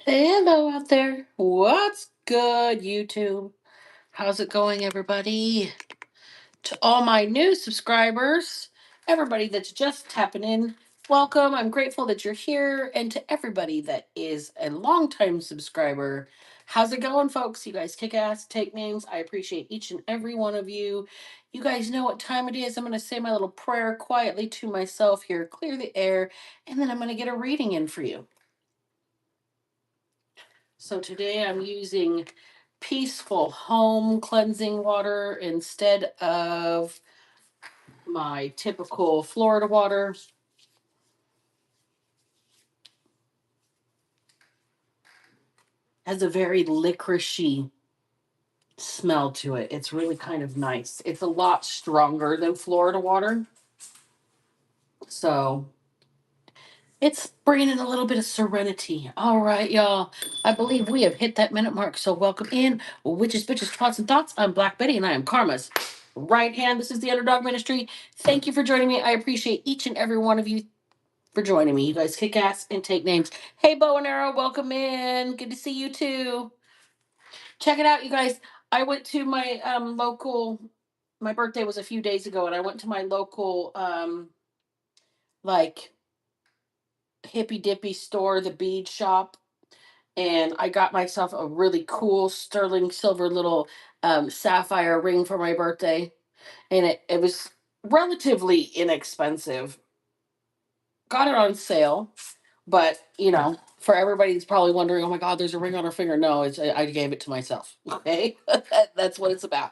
Hello out there. What's good, YouTube? How's it going, everybody? To all my new subscribers, everybody that's just tapping in, welcome. I'm grateful that you're here. And to everybody that is a longtime subscriber, how's it going, folks? You guys kick ass, take names. I appreciate each and every one of you. You guys know what time it is. I'm going to say my little prayer quietly to myself here, clear the air, and then I'm going to get a reading in for you. So today I'm using Peaceful Home cleansing water instead of my typical Florida water. Has a very licoricey smell to it. It's really kind of nice. It's a lot stronger than Florida water. So it's bringing in a little bit of serenity. All right, y'all. I believe we have hit that minute mark. So welcome in, witches, bitches, plots, and thoughts. I'm Black Betty, and I am Karma's right hand. This is the Underdog Ministry. Thank you for joining me. I appreciate each and every one of you for joining me. You guys kick ass and take names. Hey, Bow and Arrow, welcome in. Good to see you too. Check it out, you guys. I went to my local. My birthday was a few days ago, and I went to my local like hippy dippy store, the bead shop, and I got myself a really cool sterling silver little sapphire ring for my birthday, and it was relatively inexpensive. Got it on sale, but for everybody that's probably wondering, oh my God, there's a ring on her finger. No, I gave it to myself. Okay, that's what it's about.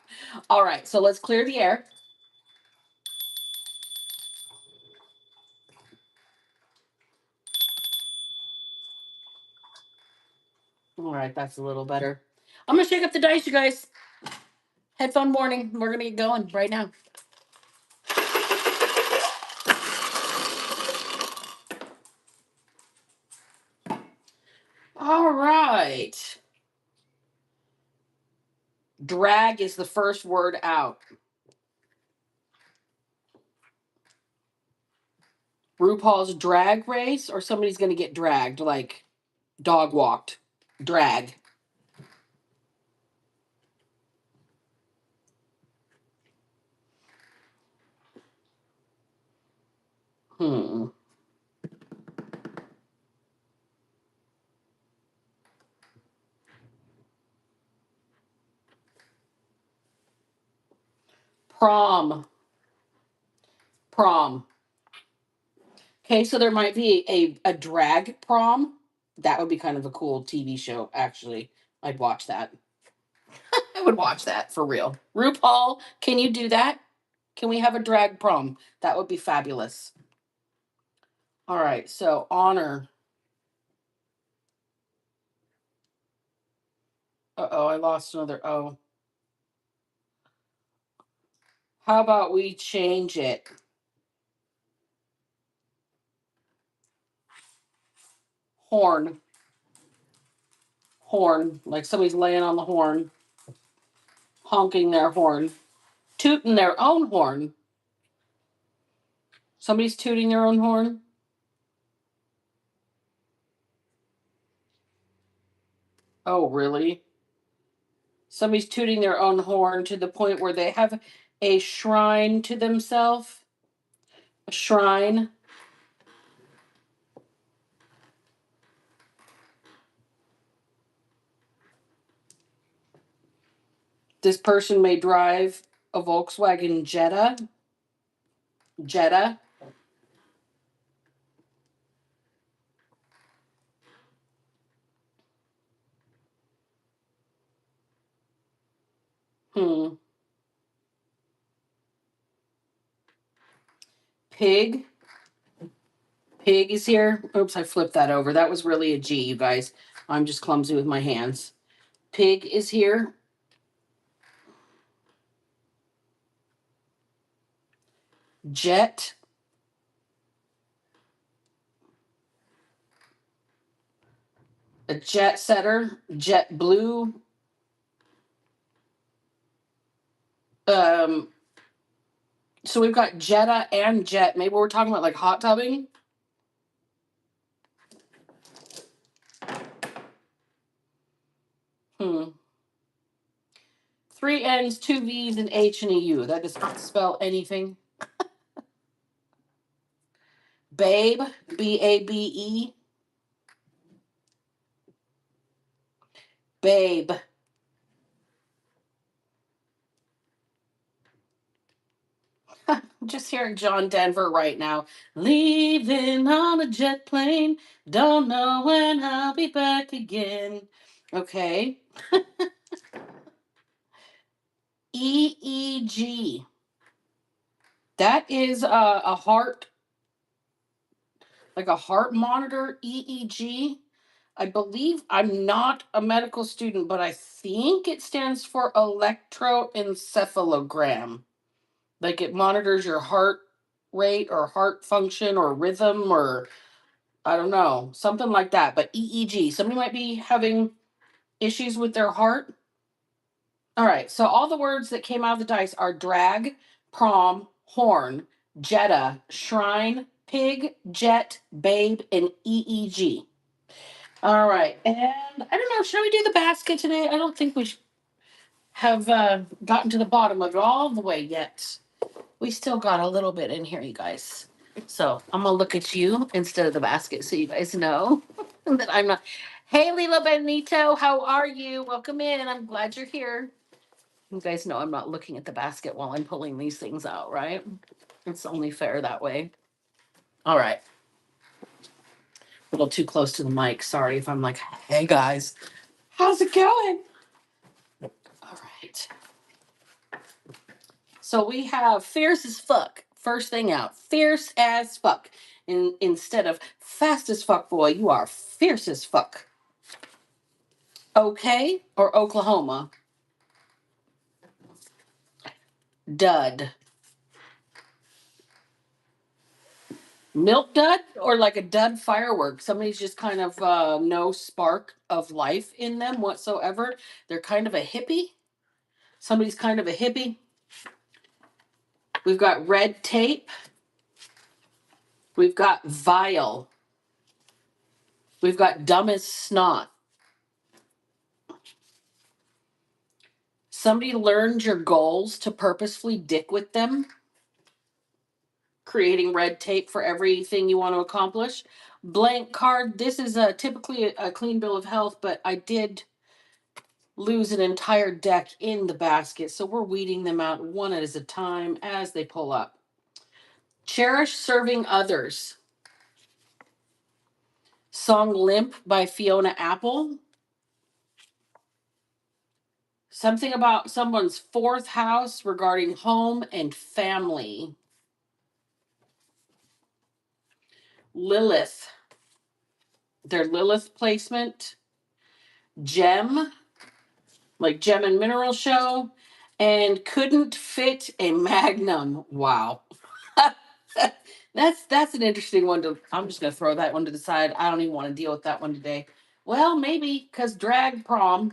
All right, so let's clear the air. All right, that's a little better. I'm gonna shake up the dice, you guys. Headphone morning. We're gonna get going right now. All right. Drag is the first word out. RuPaul's drag race, or somebody's gonna get dragged, like dog walked. Drag. Hmm. Prom. Prom. Okay, so there might be a drag prom. That would be kind of a cool TV show, actually. I'd watch that. I would watch that for real. RuPaul, can you do that? Can we have a drag prom? That would be fabulous. All right, so honor. Uh-oh, I lost another O. How about we change it? Horn. Horn. Like somebody's laying on the horn, honking their horn, tooting their own horn. Somebody's tooting their own horn. Oh, really? Somebody's tooting their own horn to the point where they have a shrine to themselves. A shrine. This person may drive a Volkswagen Jetta. Jetta. Hmm. Pig. Pig is here. Oops, I flipped that over. That was really a G, you guys. I'm just clumsy with my hands. Pig is here. Jet. A jet setter. Jet blue. Um, so we've got Jetta and Jet. Maybe we're talking about like hot tubbing. Three N's, two V's, an H, and a U. That does not spell anything. Babe, B-A-B-E. Babe. I'm just hearing John Denver right now. Leaving on a jet plane. Don't know when I'll be back again. Okay. EEG. That is a heart, like a heart monitor, EEG. I believe I'm not a medical student, but I think it stands for electroencephalogram. Like it monitors your heart rate or heart function or rhythm or I don't know, something like that. But EEG, somebody might be having issues with their heart. All right, so all the words that came out of the dice are drag, prom, horn, Jetta, shrine, pig, jet, babe, and EEG. All right, and I don't know, should we do the basket today? I don't think we have gotten to the bottom of it all the way yet. We still got a little bit in here, you guys. So I'm gonna look at you instead of the basket so you guys know that I'm not. Hey, Lila Benito, how are you? Welcome in. I'm glad you're here. You guys know I'm not looking at the basket while I'm pulling these things out, right? It's only fair that way. All right. A little too close to the mic. Sorry if I'm like, hey guys, how's it going? All right. So we have fierce as fuck. First thing out, fierce as fuck. Instead of fast as fuck, boy, you are fierce as fuck. Okay, or Oklahoma? Dud. Milk dud or like a dud firework. Somebody's just kind of no spark of life in them whatsoever. They're kind of a hippie. Somebody's kind of a hippie. We've got red tape. We've got vile. We've got dumb as snot. Somebody learned your goals to purposefully dick with them, creating red tape for everything you want to accomplish. Blank card. This is typically a clean bill of health, but I did lose an entire deck in the basket, so we're weeding them out one at a time as they pull up. Cherish serving others. Song Limp by Fiona Apple. Something about someone's fourth house regarding home and family. Lilith. Their Lilith placement. Gem, like Gem and Mineral Show. And couldn't fit a Magnum. Wow. That's an interesting one to. I'm just gonna throw that one to the side. I don't even want to deal with that one today. Well, maybe because drag prom.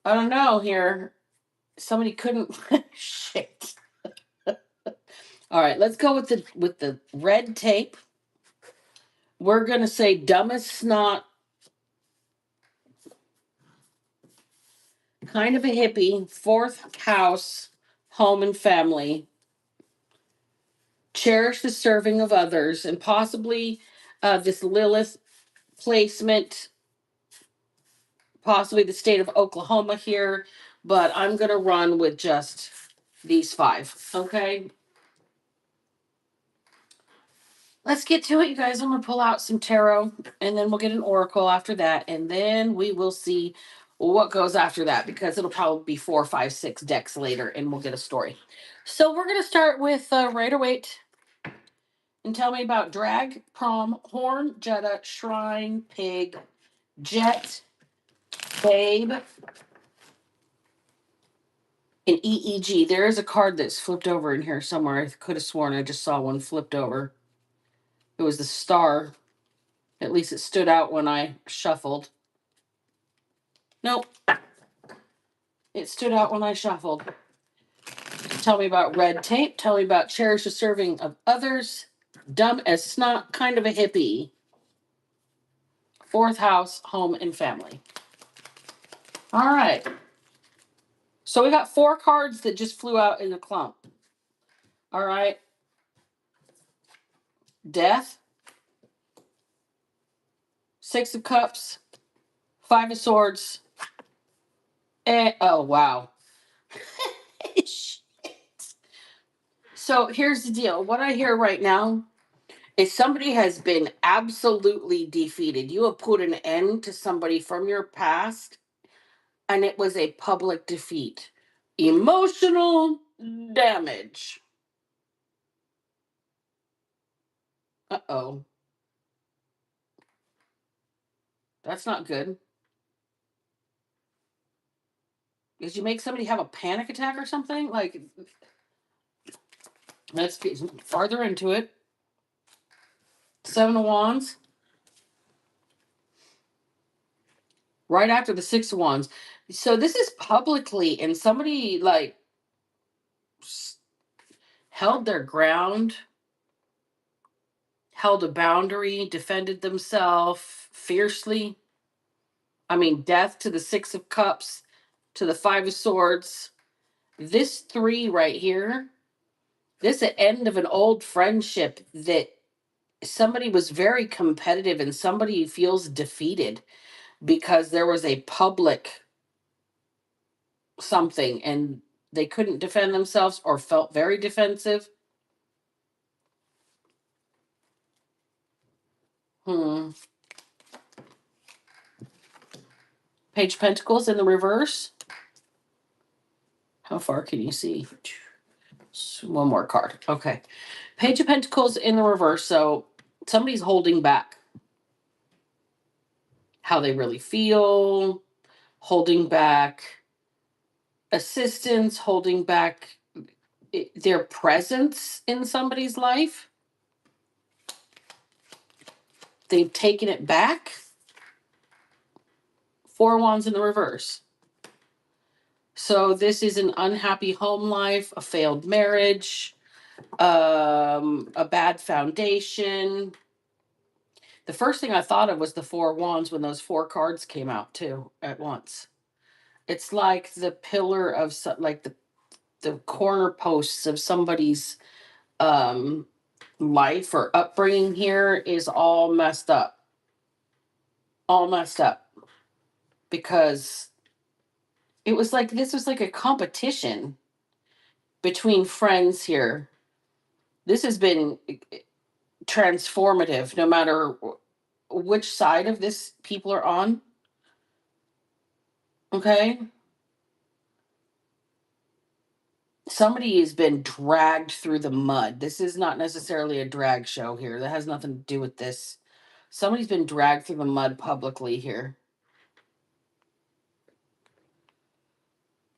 I don't know here. Somebody couldn't. Shit. All right, let's go with the red tape. We're gonna say dumb as snot. Kind of a hippie. Fourth house, home and family. Cherish the serving of others, and possibly this Lilith placement, possibly the state of Oklahoma here, but I'm going to run with just these five. Okay. Let's get to it, you guys. I'm going to pull out some tarot and then we'll get an oracle after that. And then we will see what goes after that because it'll probably be 4, 5, 6 decks later and we'll get a story. So we're going to start with Rider-Waite. And tell me about drag, prom, horn, Jetta, shrine, pig, jet, babe, and EEG. There is a card that's flipped over in here somewhere. I could have sworn I just saw one flipped over. It was the star. At least it stood out when I shuffled. Nope. It stood out when I shuffled. Tell me about red tape. Tell me about cherish the serving of others. Dumb as snot, kind of a hippie. Fourth house, home, and family. All right. So we got 4 cards that just flew out in a clump. All right. Death, 6 of Cups, 5 of Swords, and oh wow. So here's the deal. What I hear right now is somebody has been absolutely defeated. You have put an end to somebody from your past, and it was a public defeat. Emotional damage. Uh-oh. That's not good. Did you make somebody have a panic attack or something? Like, let's get farther into it. 7 of Wands. Right after the 6 of Wands. So this is publicly, and somebody like held their ground, held a boundary, defended themselves fiercely. I mean, death to the 6 of Cups, to the 5 of Swords. This 3 right here, this is the end of an old friendship that somebody was very competitive and somebody feels defeated because there was a public something and they couldn't defend themselves or felt very defensive. Page of Pentacles in the reverse. How far can you see? One more card. Okay. Page of Pentacles in the reverse. So somebody's holding back how they really feel, holding back assistance, holding back their presence in somebody's life. They've taken it back. 4 Wands in the reverse. So this is an unhappy home life, a failed marriage, a bad foundation. The first thing I thought of was the 4 Wands when those 4 cards came out too at once. It's like the pillar of like the corner posts of somebody's life or upbringing here is all messed up. All messed up. Because it was like this was like a competition between friends here. This has been transformative no matter which side of this people are on. Okay? Somebody has been dragged through the mud. This is not necessarily a drag show here. That has nothing to do with this. Somebody's been dragged through the mud publicly here.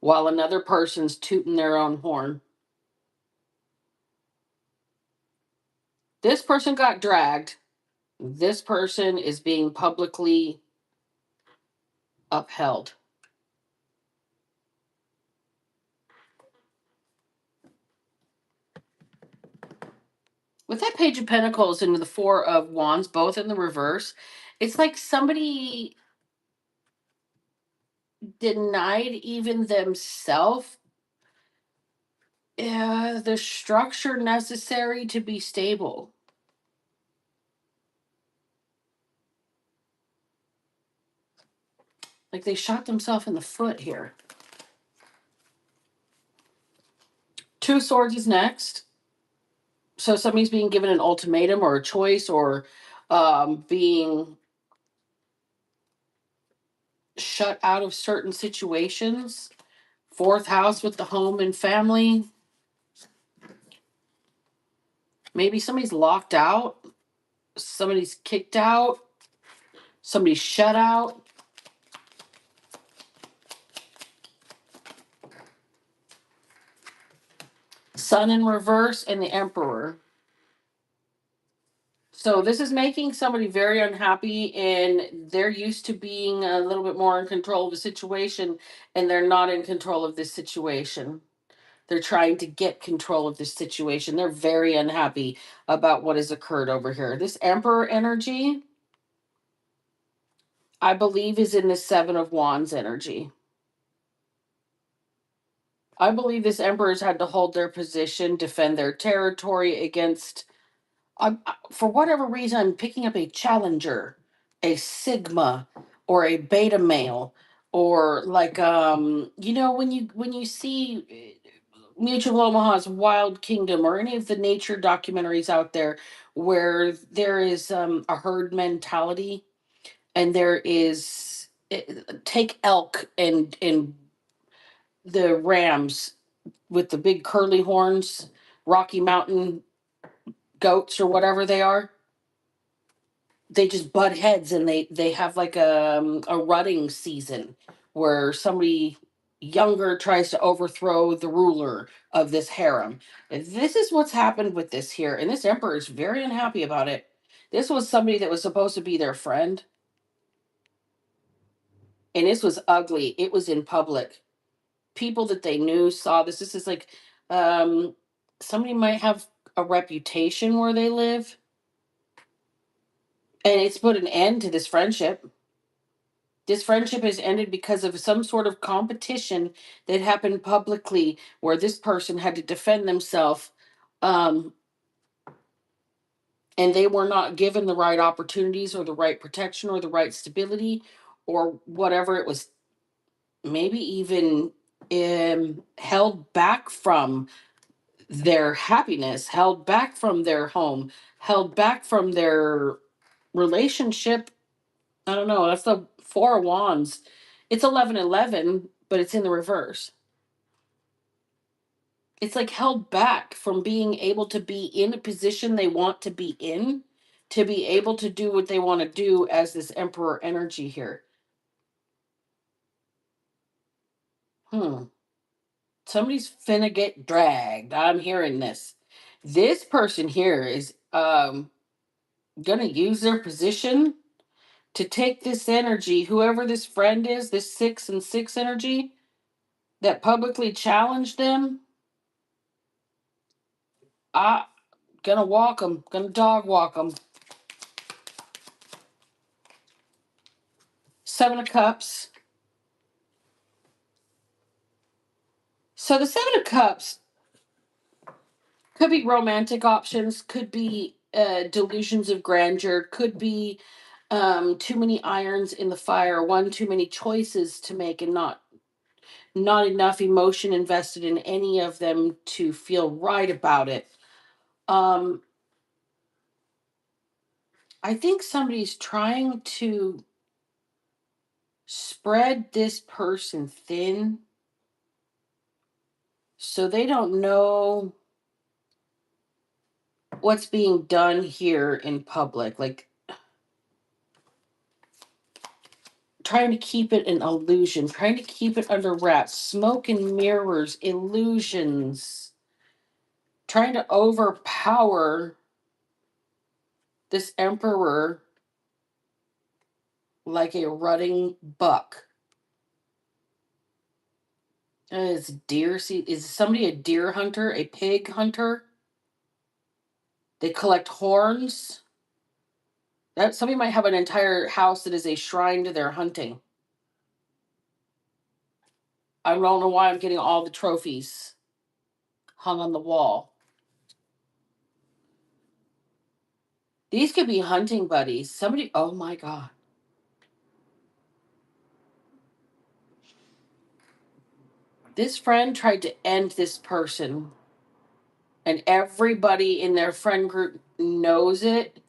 While another person's tooting their own horn. This person got dragged. This person is being publicly upheld. With that Page of Pentacles and the 4 of Wands, both in the reverse, it's like somebody denied even themselves the structure necessary to be stable. Like they shot themselves in the foot here. 2 Swords is next. So somebody's being given an ultimatum or a choice or being shut out of certain situations. 4th house with the home and family. Maybe somebody's locked out. Somebody's kicked out. Somebody's shut out. Sun in reverse and the Emperor. So this is making somebody very unhappy and they're used to being a little bit more in control of the situation and they're not in control of this situation. They're trying to get control of this situation. They're very unhappy about what has occurred over here. This Emperor energy, I believe, is in the 7 of Wands energy. I believe this emperor's had to hold their position, defend their territory against. For whatever reason, I'm picking up a Challenger, a Sigma, or a Beta male, or like when you see Mutual Omaha's Wild Kingdom or any of the nature documentaries out there where there is a herd mentality and there is take elk and the rams with the big curly horns, Rocky Mountain goats or whatever they are. They just butt heads and they have like a rutting season where somebody younger tries to overthrow the ruler of this harem. And this is what's happened with this here, and this emperor is very unhappy about it. This was somebody that was supposed to be their friend, and this was ugly. It was in public. People that they knew saw this. This is like um somebody might have a reputation where they live, and it's put an end to this friendship. This friendship has ended because of some sort of competition that happened publicly where this person had to defend themselves, um, and they were not given the right opportunities or the right protection or the right stability or whatever. It was maybe even held back from their happiness, held back from their home, held back from their relationship. I don't know. That's the Four of Wands. It's 11-11, but it's in the reverse. It's like held back from being able to be in a position they want to be in, to be able to do what they want to do as this Emperor energy here. Hmm. Somebody's finna get dragged. I'm hearing this. This person here is gonna use their position to take this energy, whoever this friend is, this 6 and 6 energy that publicly challenged them. I gonna walk them, gonna dog walk them. 7 of Cups. So the 7 of Cups could be romantic options, could be delusions of grandeur, could be too many irons in the fire, one too many choices to make, and not enough emotion invested in any of them to feel right about it. Um, I think somebody's trying to spread this person thin so they don't know what's being done here in public. Like trying to keep it an illusion, trying to keep it under wraps, smoke and mirrors, illusions, trying to overpower this emperor like a rutting buck. Is deer seed? Is somebody a deer hunter, a pig hunter? They collect horns. That somebody might have an entire house that is a shrine to their hunting. I don't know why I'm getting all the trophies hung on the wall. These could be hunting buddies. Somebody, oh my God. This friend tried to end this person, and everybody in their friend group knows it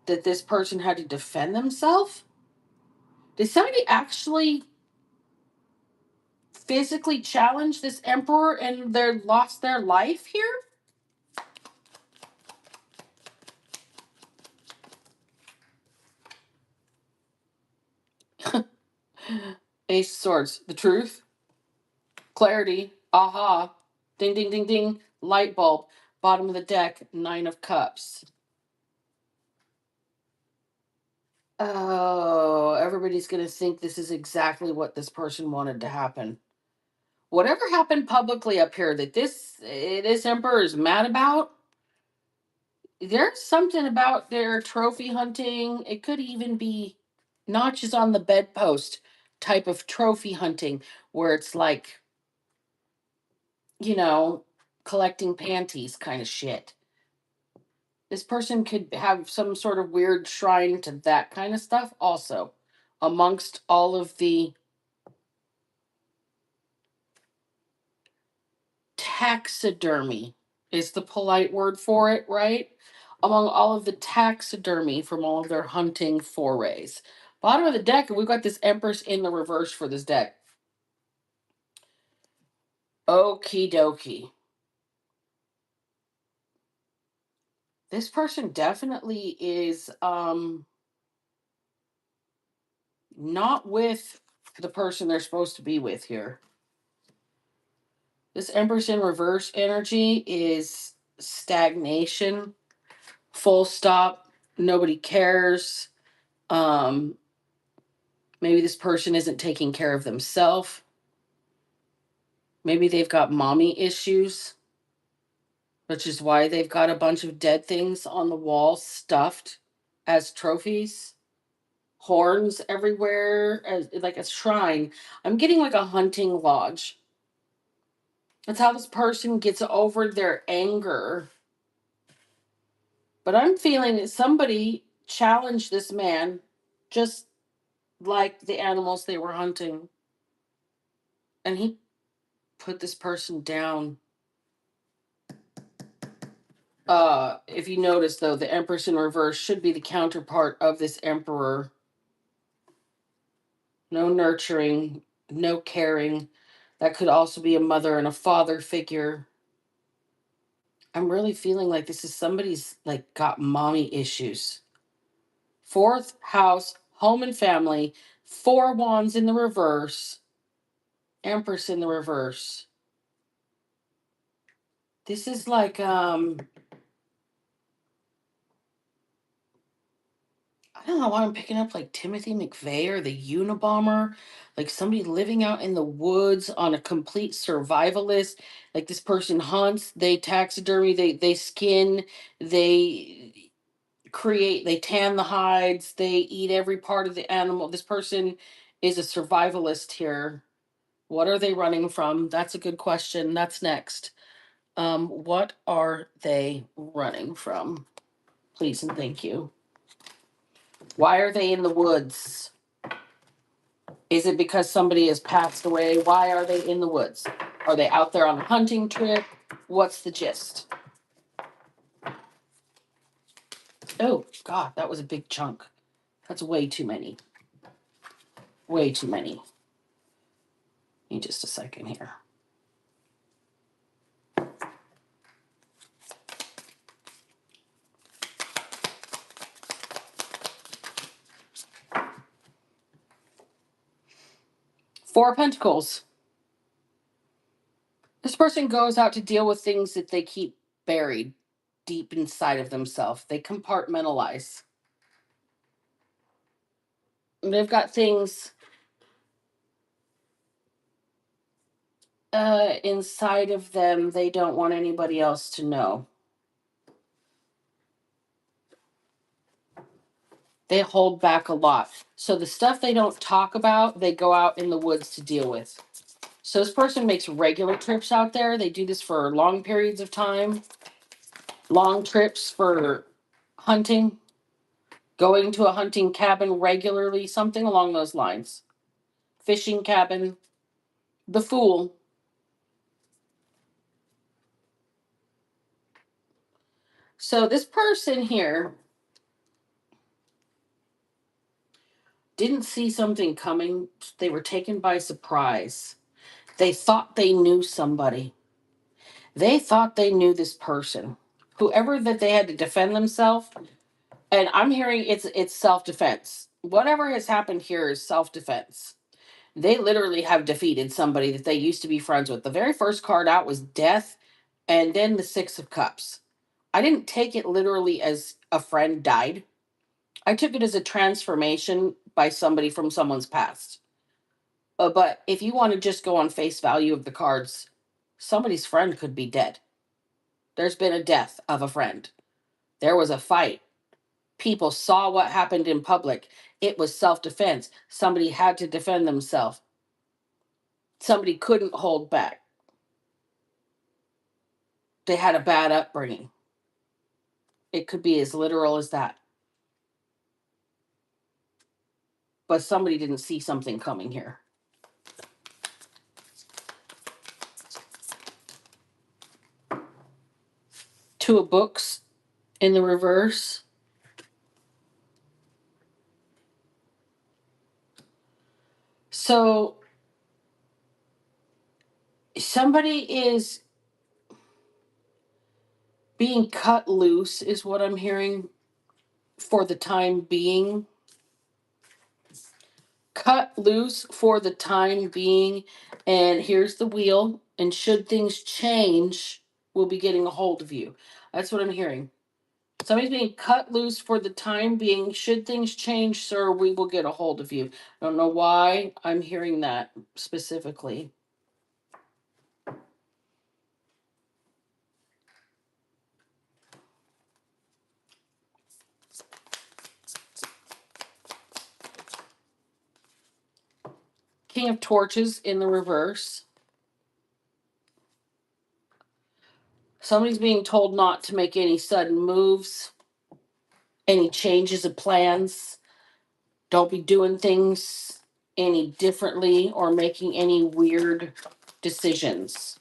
that this person had to defend themselves. Did somebody actually physically challenge this emperor and they lost their life here? Ace of Swords. The truth, clarity, aha, ding, ding, ding, ding, light bulb. Bottom of the deck, 9 of Cups. Oh, everybody's going to think this is exactly what this person wanted to happen. Whatever happened publicly up here that this emperor is mad about, there's something about their trophy hunting. It could even be notches on the bedpost type of trophy hunting where it's like you know, collecting panties kind of shit. This person could have some sort of weird shrine to that kind of stuff also, amongst all of the taxidermy is the polite word for it, right? Among all of the taxidermy from all of their hunting forays. Bottom of the deck, we've got this Empress in the reverse for this deck. Okie dokie. This person definitely is not with the person they're supposed to be with here. This Empress in reverse energy is stagnation, full stop, nobody cares. Um, Maybe this person isn't taking care of themselves. Maybe they've got mommy issues, which is why they've got a bunch of dead things on the wall stuffed as trophies. Horns everywhere, as like a shrine. I'm getting like a hunting lodge. That's how this person gets over their anger. But I'm feeling that somebody challenged this man just like the animals they were hunting. And he put this person down. If you notice though, the Empress in reverse should be the counterpart of this Emperor. No nurturing, no caring. That could also be a mother and a father figure. I'm really feeling like this is somebody's like got mommy issues. Fourth house, home and family, four wands in the reverse, Empress in the reverse. This is like I don't know why I'm picking up like Timothy McVeigh or the Unabomber, like somebody living out in the woods on a complete survivalist. Like this person hunts, they taxidermy, they skin, they create, they tan the hides, they eat every part of the animal. This person is a survivalist here. What are they running from? That's a good question. That's next. What are they running from? Please and thank you. Why are they in the woods? Is it because somebody has passed away? Why are they in the woods? Are they out there on a hunting trip? What's the gist? Oh, God, that was a big chunk. That's way too many. Way too many. Need just a second here. Four of Pentacles. This person goes out to deal with things that they keep buried deep inside of themselves. They compartmentalize. They've got things inside of them they don't want anybody else to know. They hold back a lot. So the stuff they don't talk about, they go out in the woods to deal with. So this person makes regular trips out there. They do this for long periods of time, long trips for hunting, going to a hunting cabin regularly, something along those lines. Fishing cabin, the Fool. So this person here didn't see something coming. They were taken by surprise. They thought they knew somebody. They thought they knew this person. Whoever that they had to defend themselves, and I'm hearing it's self-defense. Whatever has happened here is self-defense. They literally have defeated somebody that they used to be friends with. The very first card out was death and then the 6 of Cups. I didn't take it literally as a friend died. I took it as a transformation by somebody from someone's past. But if you want to just go on face value of the cards, somebody's friend could be dead. There's been a death of a friend. There was a fight. People saw what happened in public. It was self defense. Somebody had to defend themselves. Somebody couldn't hold back. they had a bad upbringing. It could be as literal as that. But somebody didn't see something coming here. Two of books in the reverse. So somebody is being cut loose, is what I'm hearing for the time being. Cut loose for the time being. And here's the wheel. And should things change, we'll be getting a hold of you. That's what I'm hearing. Somebody's being cut loose for the time being. Should things change, sir, we will get a hold of you. I don't know why I'm hearing that specifically. King of Torches in the reverse. Somebody's being told not to make any sudden moves, any changes of plans. Don't be doing things any differently or making any weird decisions.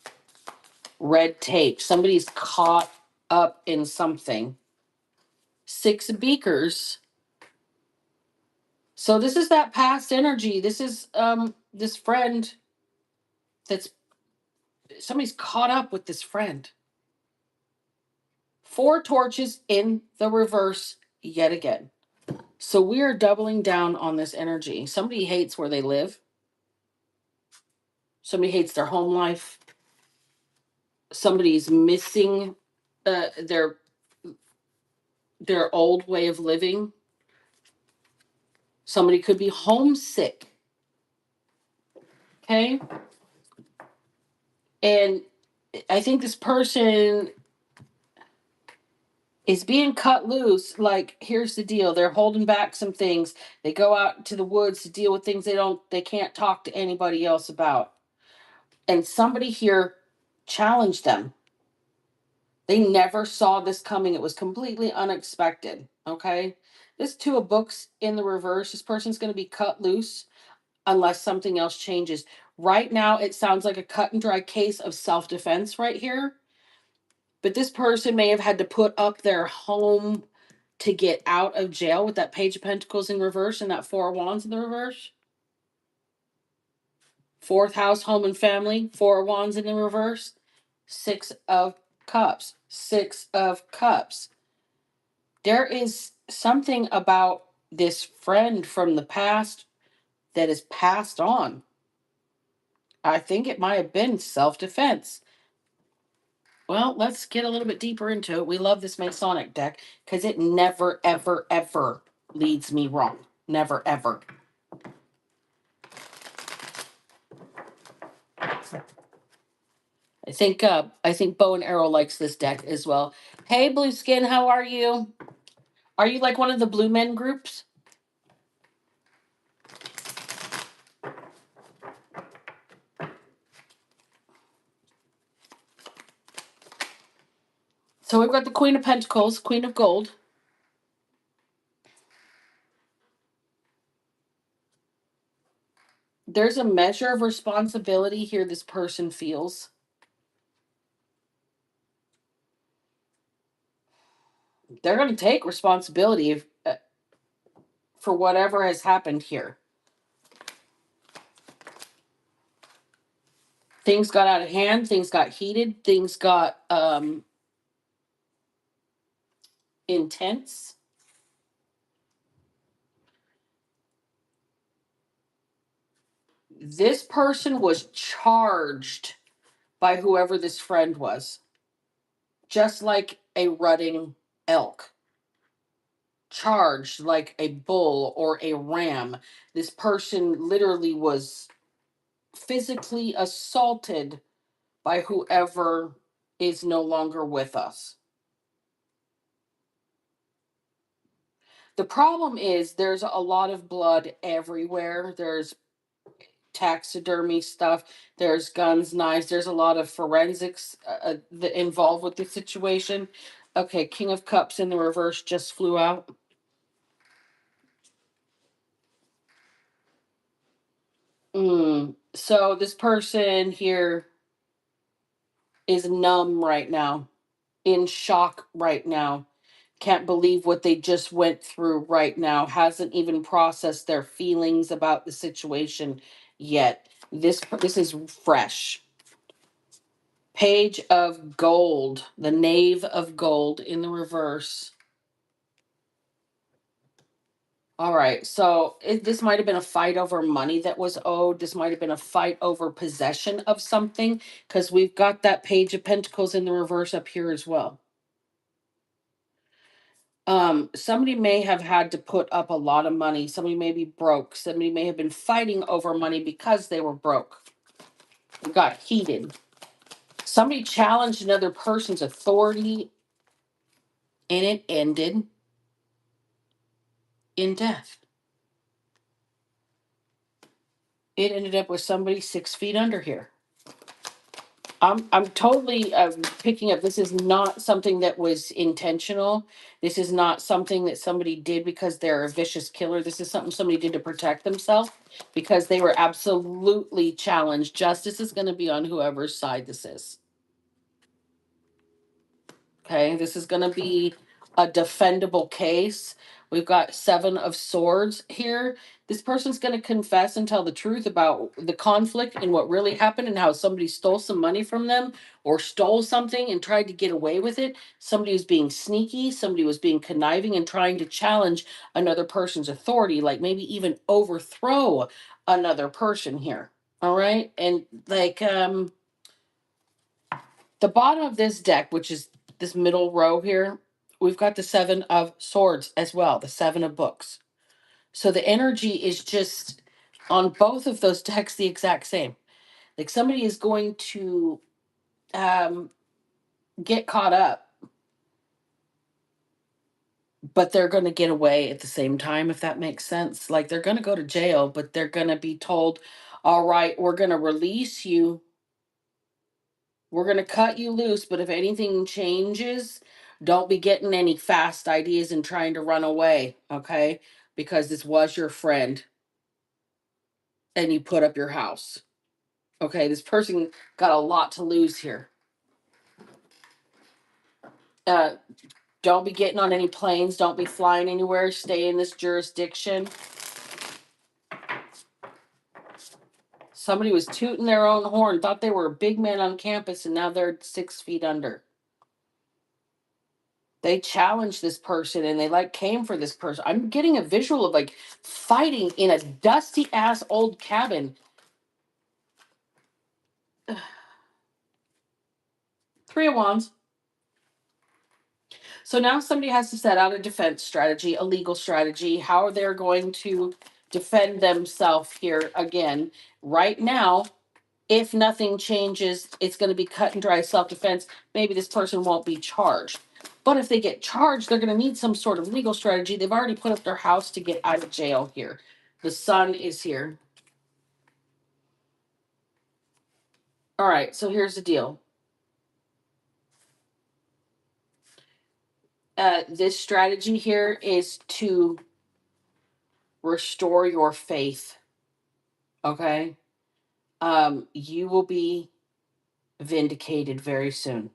Red tape. Somebody's caught up in something. Six of Beakers. So this is that past energy. This is this friend that's somebody's caught up with this friend. Four torches in the reverse yet again. So we are doubling down on this energy. Somebody hates where they live. Somebody hates their home life. Somebody's missing their old way of living. Somebody could be homesick. Okay? And I think this person is being cut loose. Like, here's the deal. They're holding back some things. They go out to the woods to deal with things they can't talk to anybody else about. And somebody here challenged them. They never saw this coming. It was completely unexpected. Okay? This two of books in the reverse. This person's going to be cut loose unless something else changes. Right now, it sounds like a cut and dry case of self-defense right here. But this person may have had to put up their home to get out of jail with that Page of Pentacles in reverse and that Four of Wands in the reverse. Fourth house, home and family, Four of Wands in the reverse. Six of Cups. Six of Cups. There is something about this friend from the past that is passed on. I think it might have been self-defense. Well, let's get a little bit deeper into it. We love this Masonic deck because it never, ever, ever leads me wrong. Never, ever. I think Bow and Arrow likes this deck as well. Hey, Blue Skin, how are you? Are you like one of the Blue Men groups? So we've got the Queen of Pentacles, Queen of Gold. There's a measure of responsibility here this person feels. They're going to take responsibility for whatever has happened here. Things got out of hand, things got heated, things got intense. This person was charged by whoever this friend was, just like a rutting elk. Charged like a bull or a ram. This person literally was physically assaulted by whoever is no longer with us. The problem is there's a lot of blood everywhere. There's taxidermy stuff. There's guns, knives. There's a lot of forensics involved with the situation. Okay, King of Cups in the reverse just flew out. So this person here is numb right now, in shock right now, can't believe what they just went through right now, hasn't even processed their feelings about the situation yet. This is fresh. Page of Gold, the Knave of Gold in the reverse. All right, so this might have been a fight over money that was owed. This might have been a fight over possession of something, because we've got that Page of Pentacles in the reverse up here as well. Somebody may have had to put up a lot of money. Somebody may be broke. Somebody may have been fighting over money because they were broke. It got heated. Somebody challenged another person's authority, and it ended in death. It ended up with somebody 6 feet under here. I'm totally picking up. This is not something that was intentional. This is not something that somebody did because they're a vicious killer. This is something somebody did to protect themselves because they were absolutely challenged. Justice is going to be on whoever's side this is. Okay, this is going to be a defendable case. We've got 7 of Swords here. This person's going to confess and tell the truth about the conflict and what really happened and how somebody stole some money from them or stole something and tried to get away with it. Somebody was being sneaky, somebody was being conniving and trying to challenge another person's authority, like maybe even overthrow another person here. All right? And like the bottom of this deck, which is this middle row here, we've got the 7 of Swords as well, the 7 of Books. So the energy is just on both of those decks the exact same. Like somebody is going to get caught up, but they're going to get away at the same time, if that makes sense. Like they're going to go to jail, but they're going to be told, all right, we're going to release you. We're going to cut you loose, but if anything changes, don't be getting any fast ideas and trying to run away, okay? Because this was your friend and you put up your house. Okay, this person got a lot to lose here. Uh, don't be getting on any planes, don't be flying anywhere, stay in this jurisdiction. Somebody was tooting their own horn, thought they were a big man on campus, and now they're 6 feet under. They challenged this person and they like came for this person. I'm getting a visual of like fighting in a dusty ass old cabin. 3 of Wands. So now somebody has to set out a defense strategy, a legal strategy, how they're going to defend themselves here again. Right now, if nothing changes, it's going to be cut and dry self-defense. Maybe this person won't be charged. But if they get charged, they're going to need some sort of legal strategy. They've already put up their house to get out of jail here. The Sun is here. All right, so here's the deal. This strategy here is to restore your faith. Okay? You will be vindicated very soon.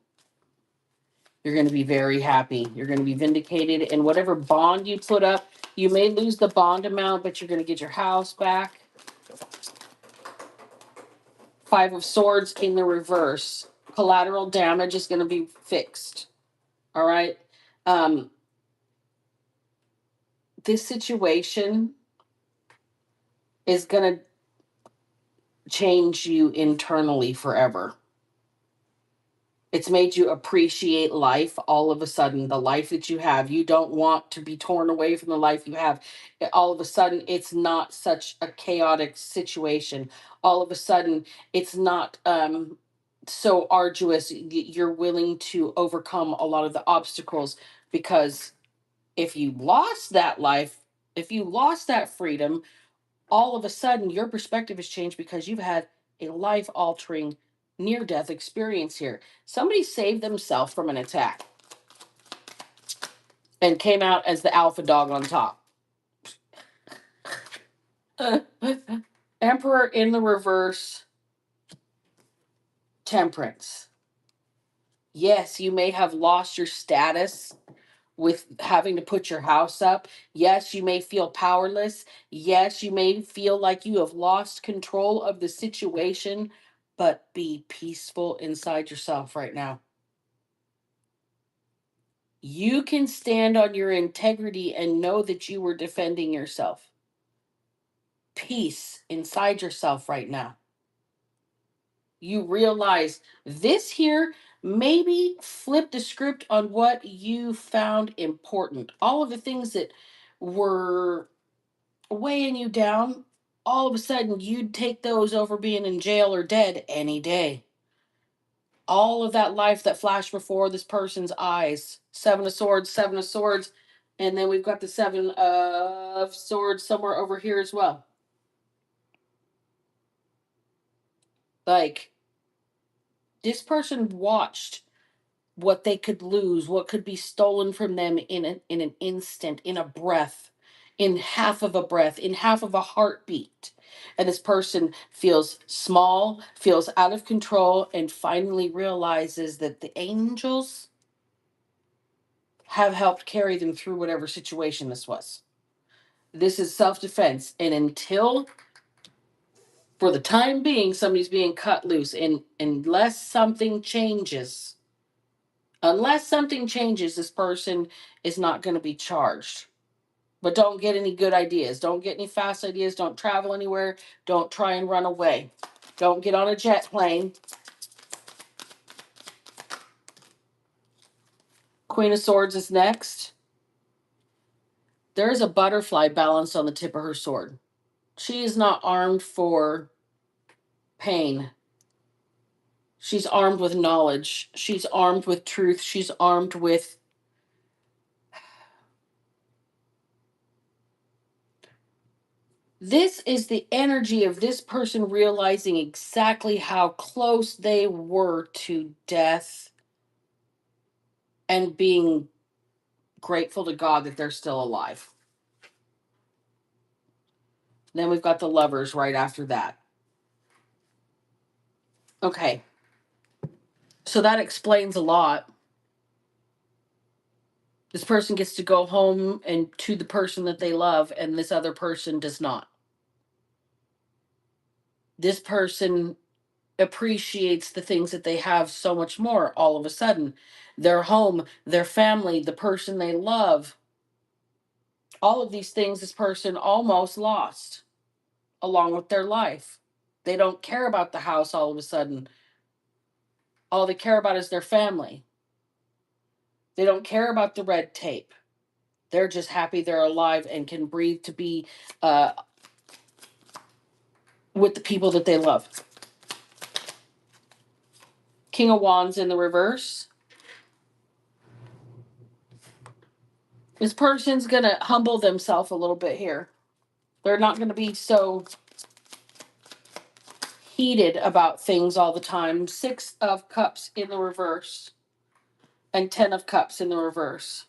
You're going to be very happy. You're going to be vindicated. And whatever bond you put up, you may lose the bond amount, but you're going to get your house back. 5 of Swords in the reverse. Collateral damage is going to be fixed. All right? This situation is going to change you internally forever. It's made you appreciate life all of a sudden, the life that you have. You don't want to be torn away from the life you have. All of a sudden, it's not such a chaotic situation. All of a sudden, it's not so arduous. You're willing to overcome a lot of the obstacles because if you lost that life, if you lost that freedom, all of a sudden your perspective has changed because you've had a life altering near death experience here. Somebody saved themselves from an attack and came out as the alpha dog on top. Emperor in the reverse, Temperance. Yes, you may have lost your status with having to put your house up. Yes, you may feel powerless. Yes, you may feel like you have lost control of the situation, but be peaceful inside yourself right now. You can stand on your integrity and know that you were defending yourself. Peace inside yourself right now. You realize this here maybe flip the script on what you found important. All of the things that were weighing you down, all of a sudden you'd take those over being in jail or dead any day. All of that life that flashed before this person's eyes. Seven of Swords, Seven of Swords. And then we've got the Seven of Swords somewhere over here as well. Like, this person watched what they could lose, what could be stolen from them in an instant, in a breath, in half of a breath, in half of a heartbeat. And this person feels small, feels out of control, and finally realizes that the angels have helped carry them through whatever situation this was. This is self-defense. And until, for the time being, somebody's being cut loose, and unless something changes, this person is not going to be charged. But don't get any good ideas. Don't get any fast ideas. Don't travel anywhere. Don't try and run away. Don't get on a jet plane. Queen of Swords is next. There is a butterfly balanced on the tip of her sword. She is not armed for pain. She's armed with knowledge. She's armed with truth. She's armed with this is the energy of this person realizing exactly how close they were to death and being grateful to God that they're still alive. Then we've got the Lovers right after that. Okay. So that explains a lot. This person gets to go home and to the person that they love, and this other person does not. This person appreciates the things that they have so much more all of a sudden. Their home, their family, the person they love. All of these things this person almost lost along with their life. They don't care about the house all of a sudden. All they care about is their family. They don't care about the red tape. They're just happy they're alive and can breathe to be with the people that they love. King of Wands in the reverse. This person's going to humble themselves a little bit here. They're not going to be so heated about things all the time. Six of Cups in the reverse and 10 of Cups in the reverse.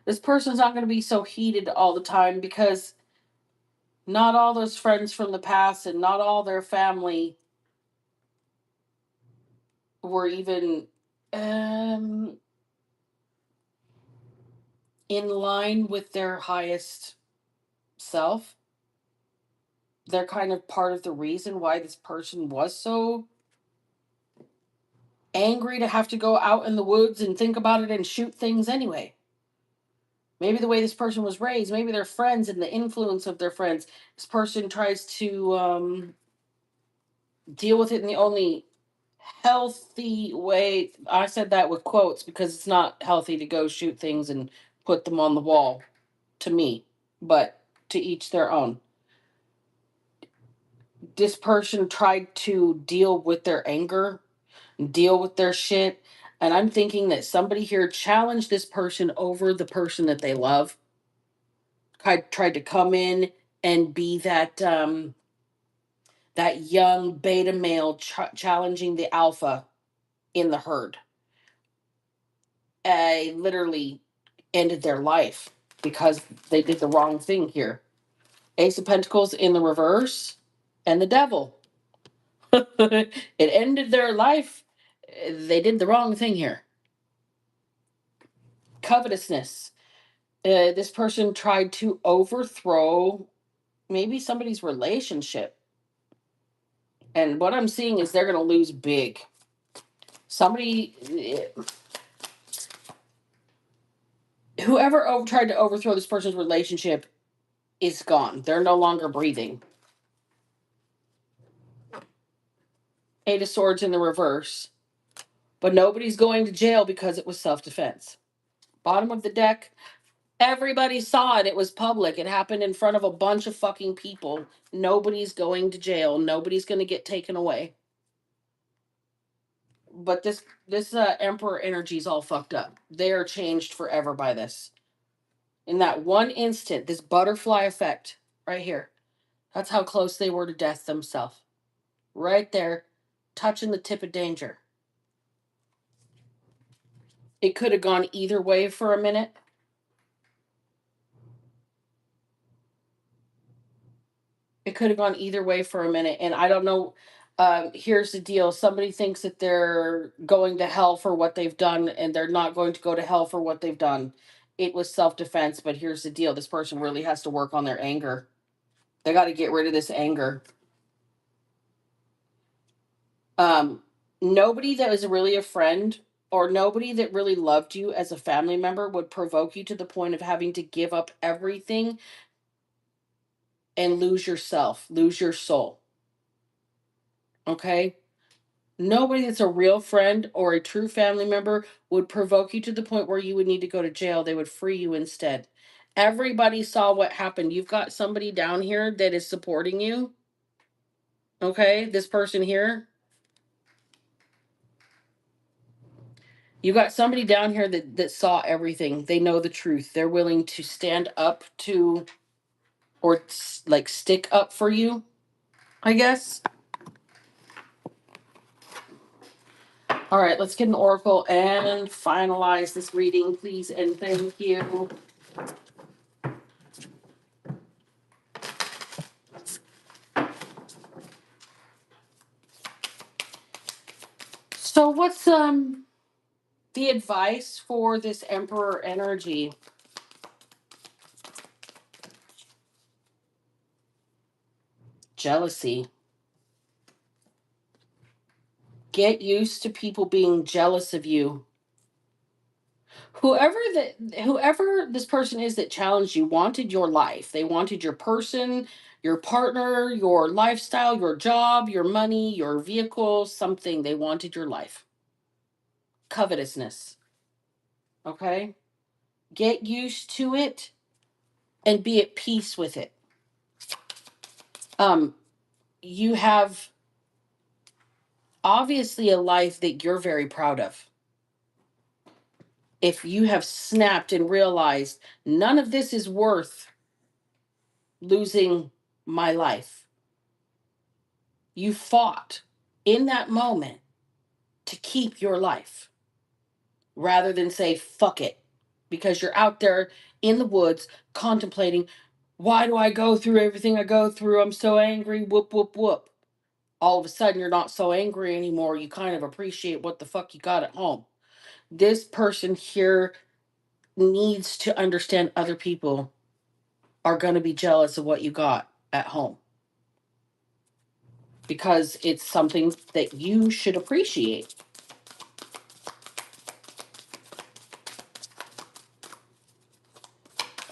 This person's not going to be so heated all the time because not all those friends from the past and not all their family were even in line with their highest self. They're kind of part of the reason why this person was so angry to have to go out in the woods and think about it and shoot things anyway. Maybe the way this person was raised, maybe their friends and the influence of their friends. This person tries to deal with it in the only healthy way. I said that with quotes because it's not healthy to go shoot things and put them on the wall, to me, but to each their own. This person tried to deal with their anger, deal with their shit. And I'm thinking that somebody here challenged this person over the person that they love. Tried to come in and be that young beta male challenging the alpha in the herd. Literally ended their life because they did the wrong thing here. Ace of Pentacles in the reverse and the devil. It ended their life. They did the wrong thing here. Covetousness. This person tried to overthrow maybe somebody's relationship. And what I'm seeing is they're going to lose big. Somebody, whoever tried to overthrow this person's relationship is gone. They're no longer breathing. Eight of Swords in the reverse. But nobody's going to jail because it was self-defense. Bottom of the deck. Everybody saw it. It was public. It happened in front of a bunch of fucking people. Nobody's going to jail. Nobody's going to get taken away. But this Emperor energy is all fucked up. They are changed forever by this. In that one instant, this butterfly effect right here. That's how close they were to death themselves. Right there, touching the tip of danger. It could have gone either way for a minute. It could have gone either way for a minute. And I don't know. Here's the deal. Somebody thinks that they're going to hell for what they've done, and they're not going to go to hell for what they've done. It was self-defense, but here's the deal. This person really has to work on their anger. They got to get rid of this anger. Nobody that was really a friend or nobody that really loved you as a family member would provoke you to the point of having to give up everything and lose yourself, lose your soul. Okay? Nobody that's a real friend or a true family member would provoke you to the point where you would need to go to jail. They would free you instead. Everybody saw what happened. You've got somebody down here that is supporting you. Okay? This person here. You got somebody down here that saw everything. They know the truth. They're willing to stand up to or like stick up for you, I guess. All right, let's get an oracle and finalize this reading, please, and thank you. So what's the advice for this Emperor energy? Jealousy. Get used to people being jealous of you. Whoever this person is that challenged you wanted your life. They wanted your person, your partner, your lifestyle, your job, your money, your vehicle, something. They wanted your life. Covetousness. Okay? Get used to it and be at peace with it. You have obviously a life that you're very proud of. If you have snapped and realized none of this is worth losing my life, you fought in that moment to keep your life rather than say, fuck it, because you're out there in the woods contemplating, why do I go through everything I go through? I'm so angry, whoop, whoop, whoop. All of a sudden, you're not so angry anymore. You kind of appreciate what the fuck you got at home. This person here needs to understand other people are going to be jealous of what you got at home because it's something that you should appreciate.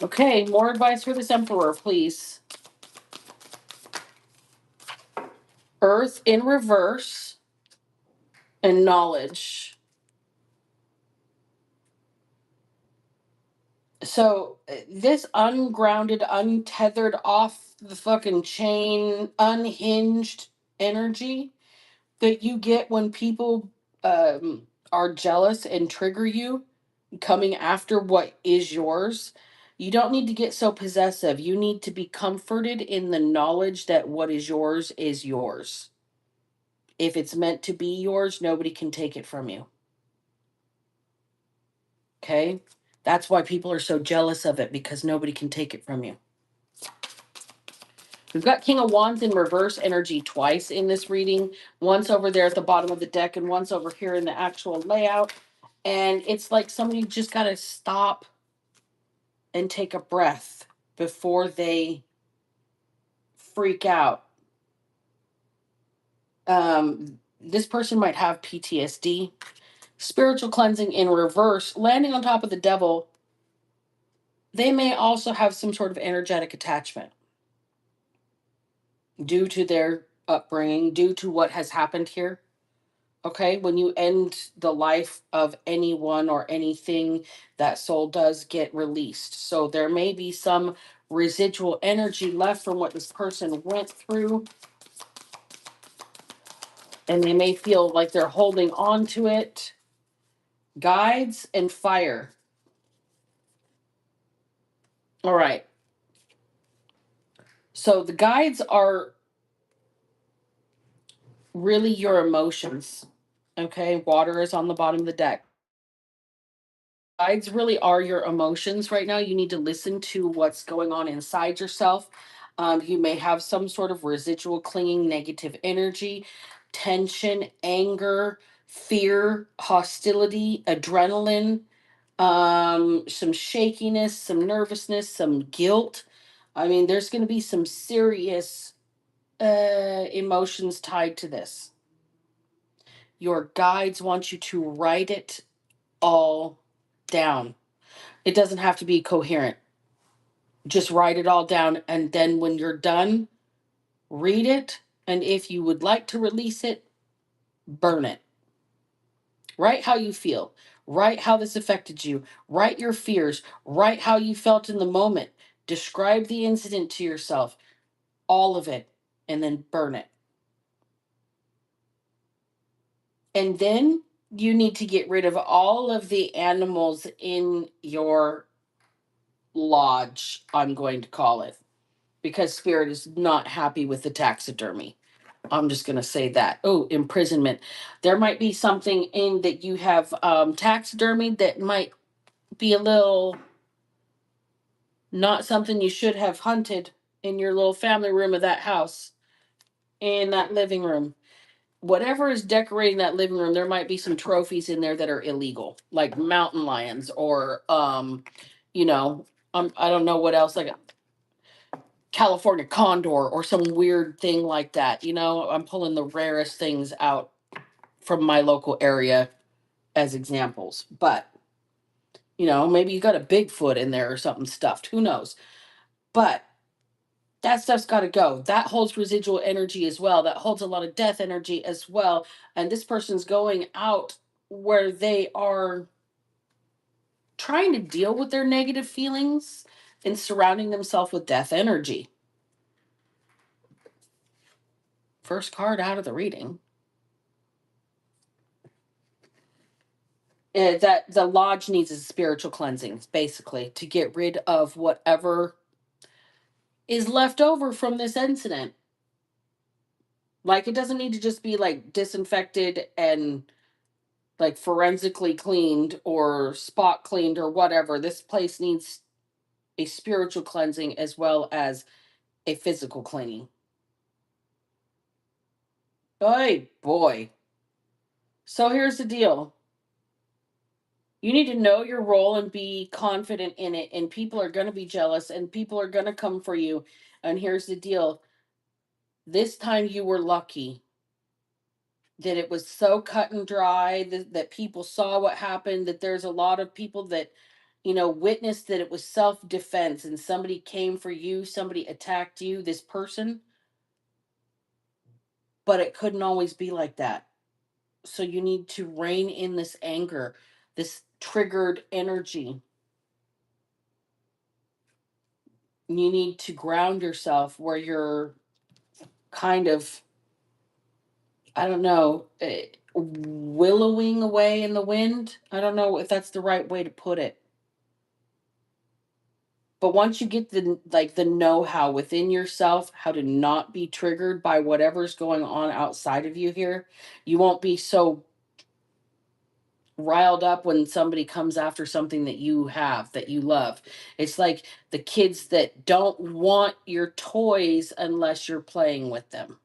Okay, more advice for this Emperor, please. Earth in reverse and knowledge. So this ungrounded, untethered, off the fucking chain, unhinged energy that you get when people are jealous and trigger you, coming after what is yours. You don't need to get so possessive. You need to be comforted in the knowledge that what is yours is yours. If it's meant to be yours, nobody can take it from you. Okay? That's why people are so jealous of it, because nobody can take it from you. We've got King of Wands in reverse energy twice in this reading. Once over there at the bottom of the deck and once over here in the actual layout. And it's like somebody just got to stop and take a breath before they freak out. This person might have PTSD. Spiritual cleansing in reverse, landing on top of the devil. They may also have some sort of energetic attachment due to their upbringing, due to what has happened here. Okay, when you end the life of anyone or anything, that soul does get released. So there may be some residual energy left from what this person went through, and they may feel like they're holding on to it. Guides and fire. All right. So the guides are really your emotions. Okay, water is on the bottom of the deck. Guides really are your emotions right now. You need to listen to what's going on inside yourself. You may have some sort of residual clinging negative energy, tension, anger, fear, hostility, adrenaline, some shakiness, some nervousness, some guilt. I mean, there's going to be some serious emotions tied to this. Your guides want you to write it all down. It doesn't have to be coherent. Just write it all down. And then when you're done, read it. And if you would like to release it, burn it. Write how you feel. Write how this affected you. Write your fears. Write how you felt in the moment. Describe the incident to yourself. All of it. And then burn it. And then you need to get rid of all of the animals in your lodge, I'm going to call it, because spirit is not happy with the taxidermy. I'm just going to say that. Oh, imprisonment. There might be something in that you have taxidermy that might be a little not something you should have hunted in your little family room of that house, in that living room. Whatever is decorating that living room, there might be some trophies in there that are illegal, like mountain lions or you know, I don't know what else, like a California condor or some weird thing like that. You know, I'm pulling the rarest things out from my local area as examples. But, you know, maybe you got a Bigfoot in there or something stuffed. Who knows? But that stuff's got to go. That holds residual energy as well. That holds a lot of death energy as well. And this person's going out where they are trying to deal with their negative feelings and surrounding themselves with death energy. First card out of the reading. That the lodge needs a spiritual cleansing, basically, to get rid of whatever is left over from this incident. Like, it doesn't need to just be like disinfected and like forensically cleaned or spot cleaned or whatever. This place needs a spiritual cleansing as well as a physical cleaning. Oh boy. So here's the deal. You need to know your role and be confident in it, and people are going to be jealous and people are going to come for you. And here's the deal. This time you were lucky that it was so cut and dry, that people saw what happened, that there's a lot of people that, you know, witnessed that it was self-defense and somebody came for you, somebody attacked you, this person. But it couldn't always be like that. So you need to rein in this anger, this triggered energy. You need to ground yourself where you're kind of, I don't know, willowing away in the wind. I don't know if that's the right way to put it. But once you get the know-how within yourself, how to not be triggered by whatever's going on outside of you here, you won't be so riled up when somebody comes after something that you have, that you love. It's like the kids that don't want your toys unless you're playing with them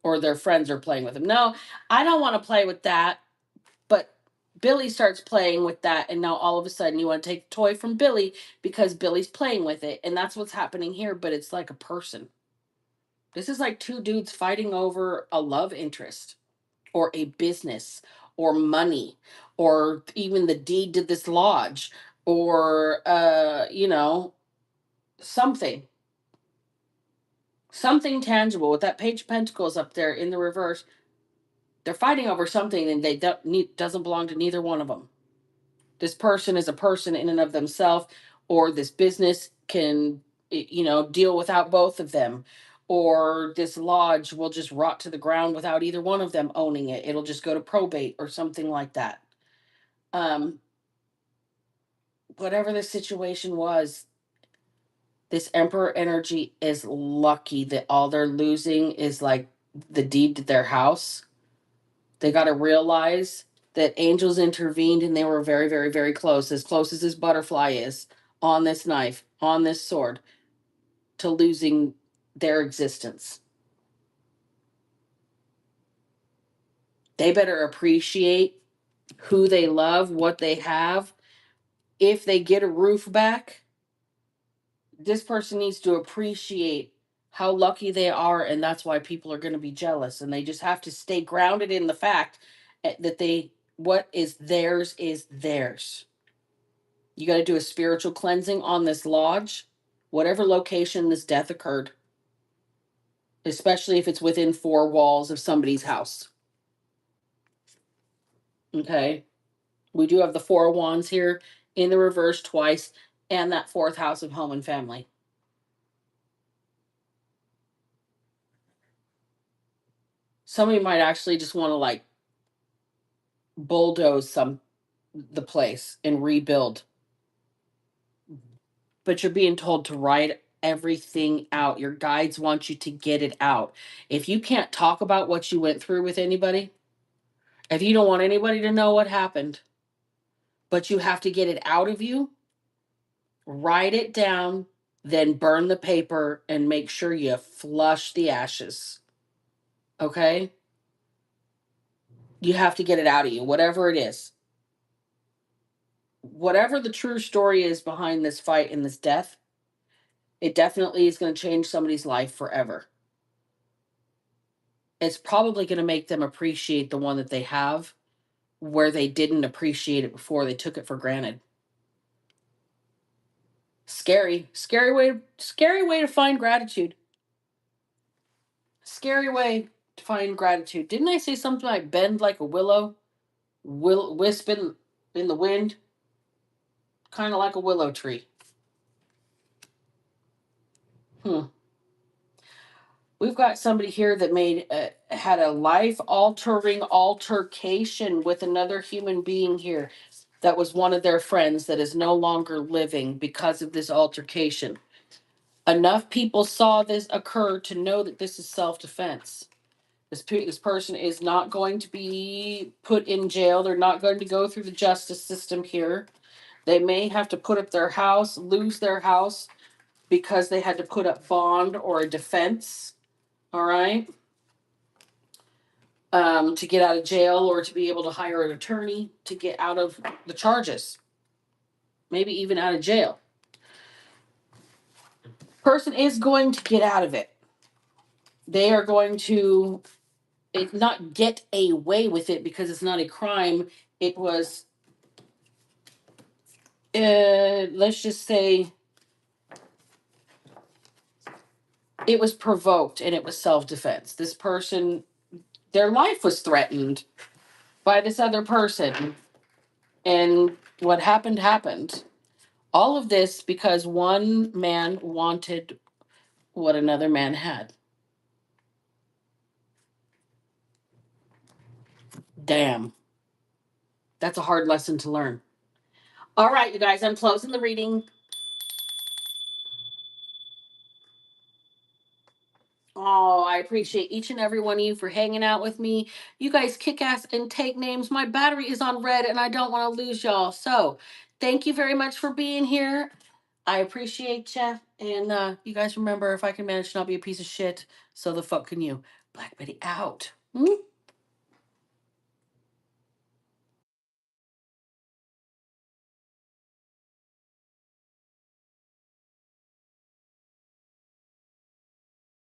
or their friends are playing with them. No, I don't want to play with that. But Billy starts playing with that, and now all of a sudden you want to take the toy from Billy because Billy's playing with it. And that's what's happening here, but it's like a person. This is like two dudes fighting over a love interest or a business or money or even the deed to this lodge or something. Something tangible with that page of pentacles up there in the reverse. They're fighting over something and they don't need doesn't belong to neither one of them. This person is a person in and of themselves, or this business can deal without both of them, or this lodge will just rot to the ground without either one of them owning it. It'll just go to probate or something like that. um Whatever the situation was, this emperor energy is lucky that all they're losing is like the deed to their house. They got to realize that angels intervened and they were very, very, very close as this butterfly is on this knife, on this sword, to losing their existence. They better appreciate who they love, what they have. If they get a roof back, this person needs to appreciate how lucky they are, and that's why people are going to be jealous. And they just have to stay grounded in the fact that what is theirs is theirs. You got to do a spiritual cleansing on this lodge, whatever location this death occurred, especially if it's within four walls of somebody's house. Okay. We do have the Four of Wands here in the reverse twice, and that fourth house of home and family. Somebody might actually just want to like bulldoze the place and rebuild. But you're being told to write everything out. Your guides want you to get it out. If you can't talk about what you went through with anybody, if you don't want anybody to know what happened, but you have to get it out of you, write it down, then burn the paper and make sure you flush the ashes. Okay? You have to get it out of you, whatever it is. Whatever the true story is behind this fight and this death, it definitely is going to change somebody's life forever. It's probably going to make them appreciate the one that they have where they didn't appreciate it before. They took it for granted. Scary way to find gratitude. Scary way to find gratitude. Didn't I say something like bend like a willow, wisp in the wind, kind of like a willow tree? We've got somebody here that had a life altering altercation with another human being here that was one of their friends that is no longer living because of this altercation. Enough people saw this occur to know that this is self-defense. This person is not going to be put in jail. They're not going to go through the justice system here. They may have to put up their house, lose their house because they had to put up bond or a defense. All right. To get out of jail or to be able to hire an attorney to get out of the charges. Maybe even out of jail. Person is going to get out of it. They are going to not get away with it because it's not a crime. It was, let's just say, it was provoked and it was self-defense. This person, their life was threatened by this other person. And what happened. All of this because one man wanted what another man had. Damn. That's a hard lesson to learn. All right, you guys, I'm closing the reading. Oh, I appreciate each and every one of you for hanging out with me. You guys kick ass and take names. My battery is on red and I don't want to lose y'all. So, thank you very much for being here. I appreciate you. And you guys remember, if I can manage to not be a piece of shit, so the fuck can you. Black Betty out. Hmm?